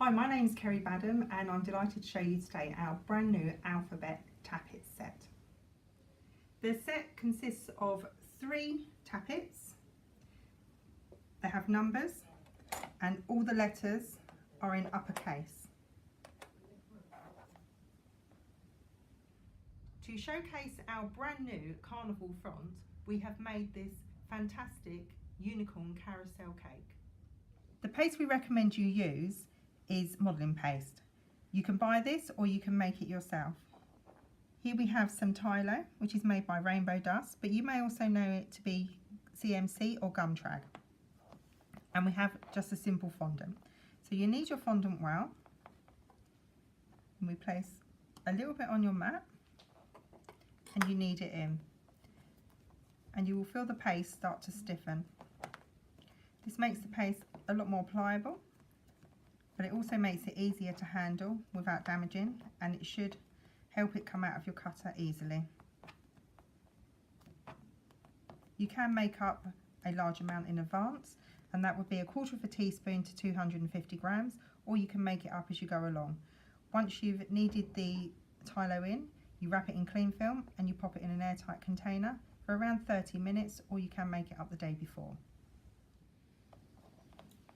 Hi, my name is Ceri Badham and I'm delighted to show you today our brand new alphabet tappet set. The set consists of 3 tappets. They have numbers and all the letters are in uppercase. To showcase our brand new carnival front, we have made this fantastic unicorn carousel cake. The paste we recommend you use is modelling paste. You can buy this or you can make it yourself. Here we have some Tylo, which is made by Rainbow Dust, but you may also know it to be CMC or gum trag. And we have just a simple fondant. So you need your fondant well, and we place a little bit on your mat and you knead it in. And you will feel the paste start to stiffen. This makes the paste a lot more pliable, but it also makes it easier to handle without damaging, and it should help it come out of your cutter easily. You can make up a large amount in advance, and that would be 1/4 teaspoon to 250 grams, or you can make it up as you go along. Once you've kneaded the Tylo in, you wrap it in cling film and you pop it in an airtight container for around 30 minutes, or you can make it up the day before.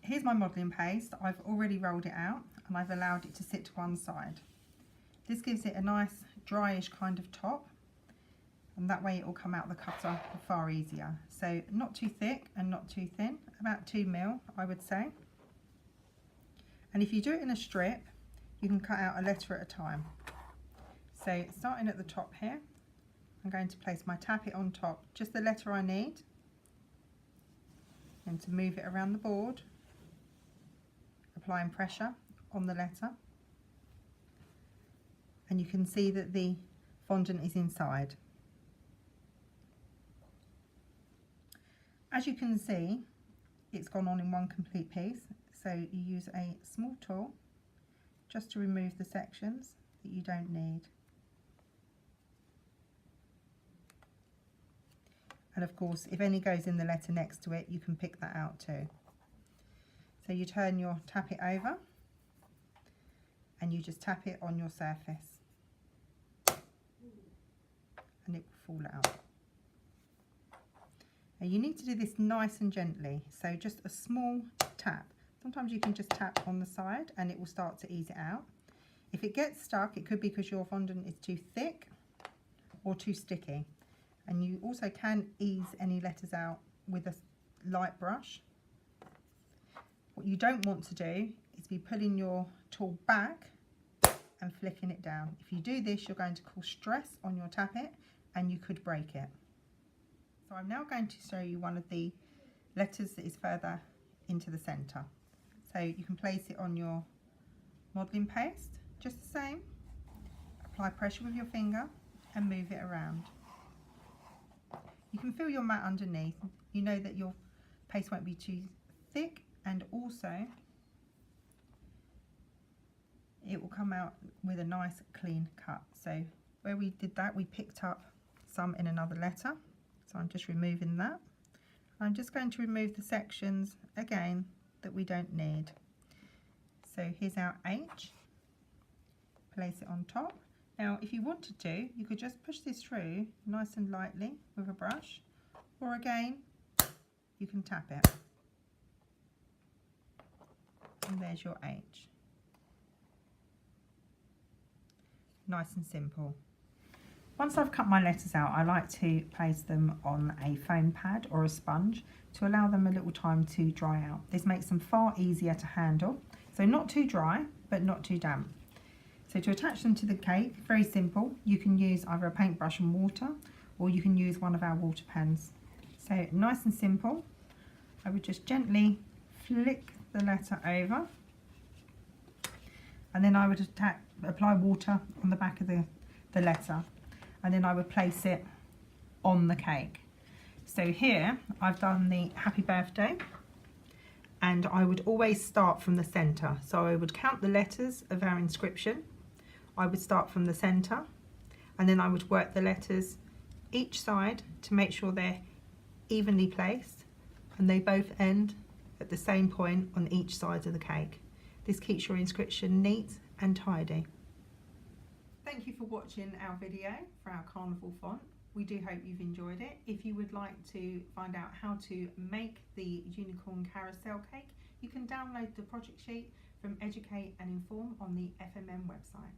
Here's my modelling paste. I've already rolled it out and I've allowed it to sit to one side. This gives it a nice dryish kind of top, and that way it will come out the cutter far easier. So not too thick and not too thin, about 2 mil I would say. And if you do it in a strip, you can cut out a letter at a time. So starting at the top here, I'm going to place my tappet on top, just the letter I need, and to move it around the board, applying pressure on the letter, and you can see that the fondant is inside. As you can see, it's gone on in one complete piece, so you use a small tool just to remove the sections that you don't need. And of course, if any goes in the letter next to it, you can pick that out too. So you turn your tappet over and you just tap it on your surface and it will fall out. Now you need to do this nice and gently, so just a small tap. Sometimes you can just tap on the side and it will start to ease it out. If it gets stuck, it could be because your fondant is too thick or too sticky. And you also can ease any letters out with a light brush. What you don't want to do is be pulling your tool back and flicking it down. If you do this, you're going to cause stress on your tappet and you could break it. So I'm now going to show you one of the letters that is further into the centre. So you can place it on your modelling paste, just the same. Apply pressure with your finger and move it around. You can feel your mat underneath. You know that your paste won't be too thick, and also it will come out with a nice clean cut. So where we did that, we picked up some in another letter, so I'm just removing that. I'm just going to remove the sections again that we don't need. So here's our H, place it on top. Now if you wanted to, you could just push this through nice and lightly with a brush, or again you can tap it. And there's your H. Nice and simple. Once I've cut my letters out, I like to place them on a foam pad or a sponge to allow them a little time to dry out. This makes them far easier to handle. So not too dry, but not too damp. So to attach them to the cake, very simple. You can use either a paintbrush and water, or you can use one of our water pens. So nice and simple. I would just gently flick the letter over, and then I would apply water on the back of the letter, and then I would place it on the cake. So here I've done the happy birthday, and I would always start from the centre. So I would count the letters of our inscription. I would start from the centre, and then I would work the letters each side to make sure they're evenly placed and they both end at the same point on each side of the cake. This keeps your inscription neat and tidy. Thank you for watching our video for our carnival font. We do hope you've enjoyed it. If you would like to find out how to make the unicorn carousel cake, you can download the project sheet from Educate and Inform on the FMM website.